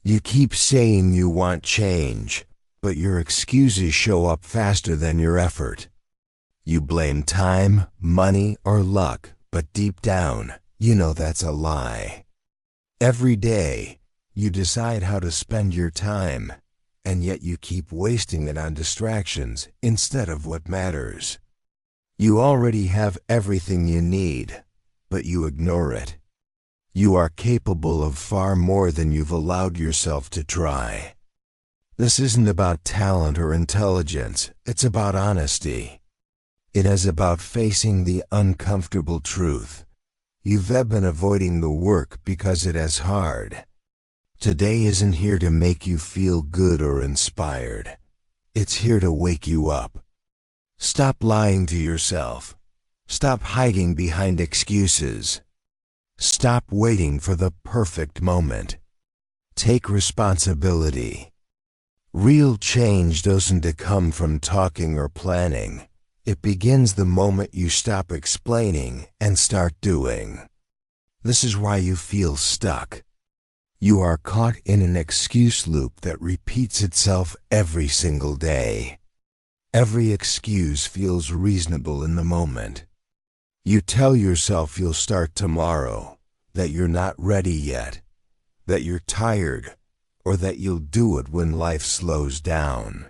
You keep saying you want change, but your excuses show up faster than your effort. You blame time, money, or luck, but deep down, you know that's a lie. Every day, you decide how to spend your time, and yet you keep wasting it on distractions instead of what matters. You already have everything you need, but you ignore it. You are capable of far more than you've allowed yourself to try. This isn't about talent or intelligence, it's about honesty. It is about facing the uncomfortable truth. You've been avoiding the work because it is hard. Today isn't here to make you feel good or inspired. It's here to wake you up. Stop lying to yourself. Stop hiding behind excuses. Stop waiting for the perfect moment. Take responsibility. Real change doesn't come from talking or planning. It begins the moment you stop explaining and start doing. This is why you feel stuck. You are caught in an excuse loop that repeats itself every single day. Every excuse feels reasonable in the moment. You tell yourself you'll start tomorrow, that you're not ready yet, that you're tired, or that you'll do it when life slows down.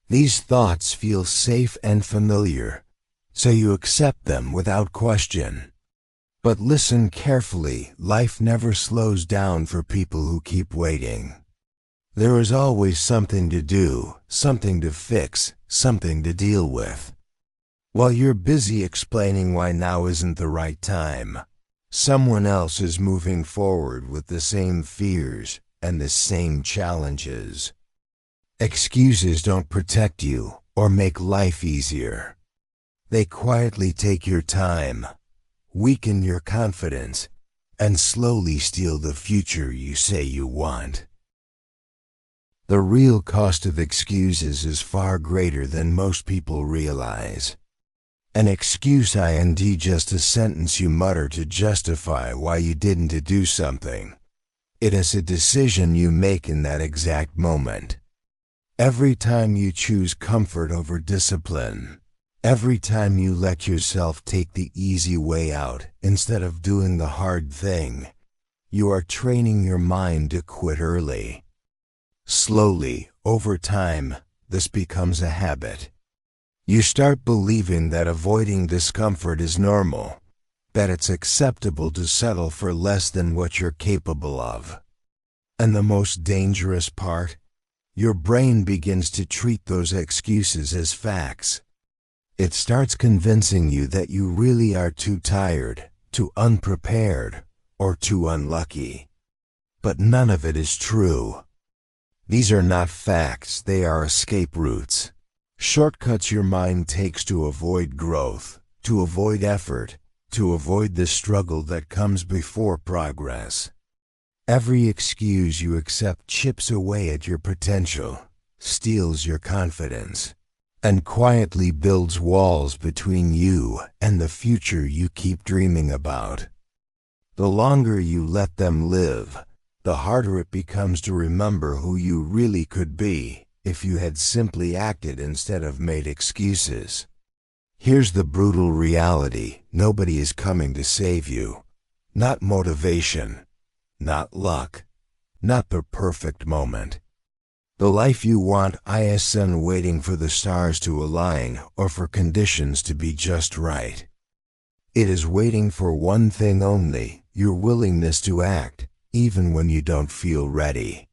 These thoughts feel safe and familiar, so you accept them without question. But listen carefully, life never slows down for people who keep waiting. There is always something to do, something to fix, something to deal with. While you're busy explaining why now isn't the right time, someone else is moving forward with the same fears and the same challenges. Excuses don't protect you or make life easier. They quietly take your time, weaken your confidence, and slowly steal the future you say you want. The real cost of excuses is far greater than most people realize. An excuse isn't just a sentence you mutter to justify why you didn't do something. It is a decision you make in that exact moment. Every time you choose comfort over discipline, every time you let yourself take the easy way out instead of doing the hard thing, you are training your mind to quit early. Slowly, over time, this becomes a habit. You start believing that avoiding discomfort is normal, that it's acceptable to settle for less than what you're capable of. And the most dangerous part? Your brain begins to treat those excuses as facts. It starts convincing you that you really are too tired, too unprepared, or too unlucky. But none of it is true. These are not facts, they are escape routes. Shortcuts your mind takes to avoid growth, to avoid effort, to avoid the struggle that comes before progress. Every excuse you accept chips away at your potential, steals your confidence, and quietly builds walls between you and the future you keep dreaming about. The longer you let them live, the harder it becomes to remember who you really could be if you had simply acted instead of made excuses. Here's the brutal reality: nobody is coming to save you. Not motivation, not luck, not the perfect moment. The life you want isn't waiting for the stars to align or for conditions to be just right. It is waiting for one thing only: your willingness to act, even when you don't feel ready.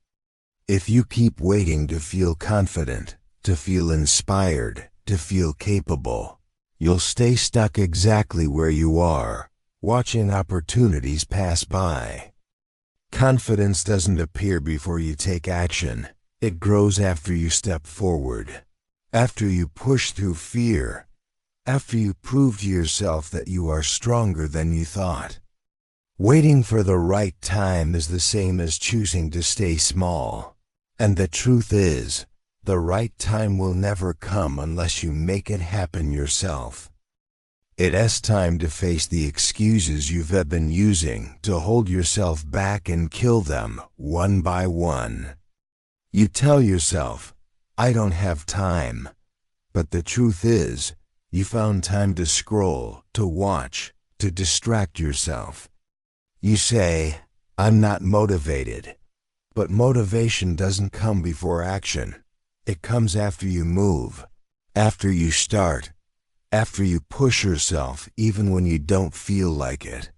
If you keep waiting to feel confident, to feel inspired, to feel capable, you'll stay stuck exactly where you are, watching opportunities pass by. Confidence doesn't appear before you take action. It grows after you step forward, after you push through fear, after you prove to yourself that you are stronger than you thought. Waiting for the right time is the same as choosing to stay small. And the truth is, the right time will never come unless you make it happen yourself. It's time to face the excuses you've been using to hold yourself back and kill them one by one. You tell yourself, I don't have time. But the truth is, you found time to scroll, to watch, to distract yourself. You say, I'm not motivated. But motivation doesn't come before action. It comes after you move, after you start, after you push yourself even when you don't feel like it.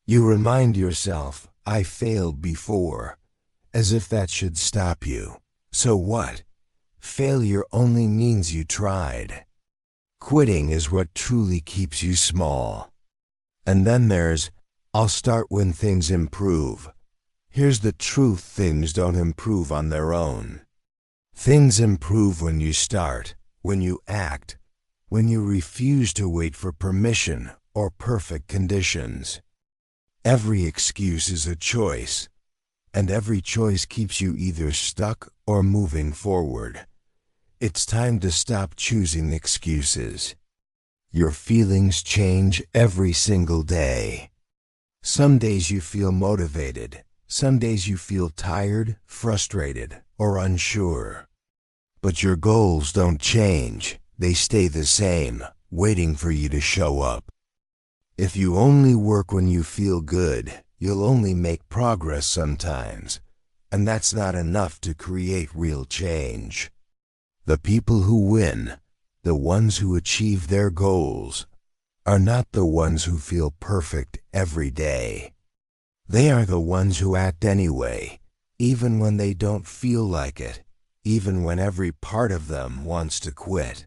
You remind yourself, I failed before, as if that should stop you. So what? Failure only means you tried. Quitting is what truly keeps you small. And then there's, I'll start when things improve. Here's the truth, things don't improve on their own. Things improve when you start, when you act, when you refuse to wait for permission or perfect conditions. Every excuse is a choice, and every choice keeps you either stuck or moving forward. It's time to stop choosing excuses. Your feelings change every single day. Some days you feel motivated. Some days you feel tired, frustrated, or unsure. But your goals don't change. They stay the same, waiting for you to show up. If you only work when you feel good, you'll only make progress sometimes. And that's not enough to create real change. The people who win, the ones who achieve their goals, are not the ones who feel perfect every day. They are the ones who act anyway, even when they don't feel like it, even when every part of them wants to quit.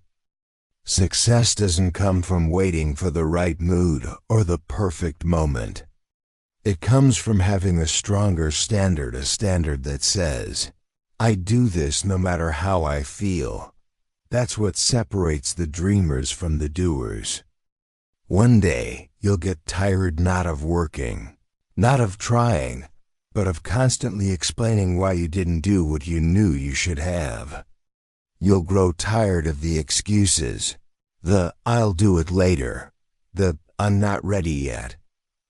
Success doesn't come from waiting for the right mood or the perfect moment. It comes from having a stronger standard, a standard that says, I do this no matter how I feel. That's what separates the dreamers from the doers. One day, you'll get tired not of working, not of trying, but of constantly explaining why you didn't do what you knew you should have. You'll grow tired of the excuses, the I'll do it later, the I'm not ready yet.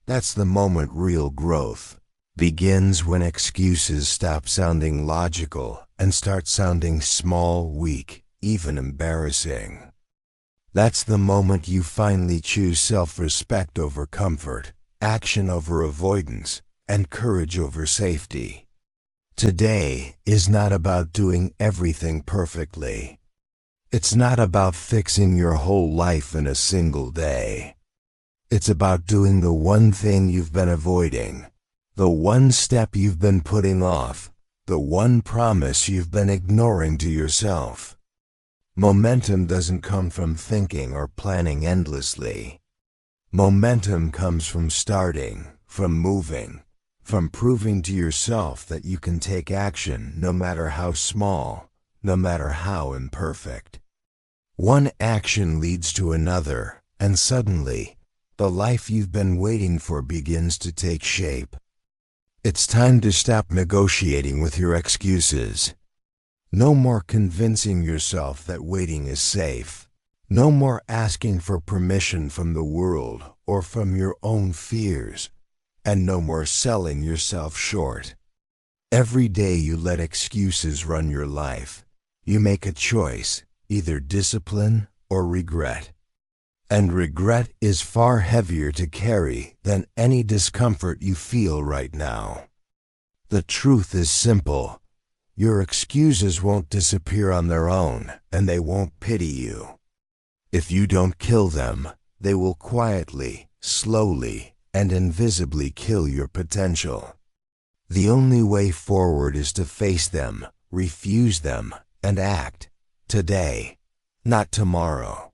That's the moment real growth begins, when excuses stop sounding logical and start sounding small, weak, even embarrassing. That's the moment you finally choose self-respect over comfort, action over avoidance, and courage over safety. Today is not about doing everything perfectly. It's not about fixing your whole life in a single day. It's about doing the one thing you've been avoiding, the one step you've been putting off, the one promise you've been ignoring to yourself. Momentum doesn't come from thinking or planning endlessly. Momentum comes from starting, from moving, from proving to yourself that you can take action no matter how small, no matter how imperfect. One action leads to another, and suddenly, the life you've been waiting for begins to take shape. It's time to stop negotiating with your excuses. No more convincing yourself that waiting is safe. No more asking for permission from the world or from your own fears. And no more selling yourself short. Every day you let excuses run your life, you make a choice, either discipline or regret. And regret is far heavier to carry than any discomfort you feel right now. The truth is simple. Your excuses won't disappear on their own, and they won't pity you. If you don't kill them, they will quietly, slowly, and invisibly kill your potential. The only way forward is to face them, refuse them, and act today, not tomorrow.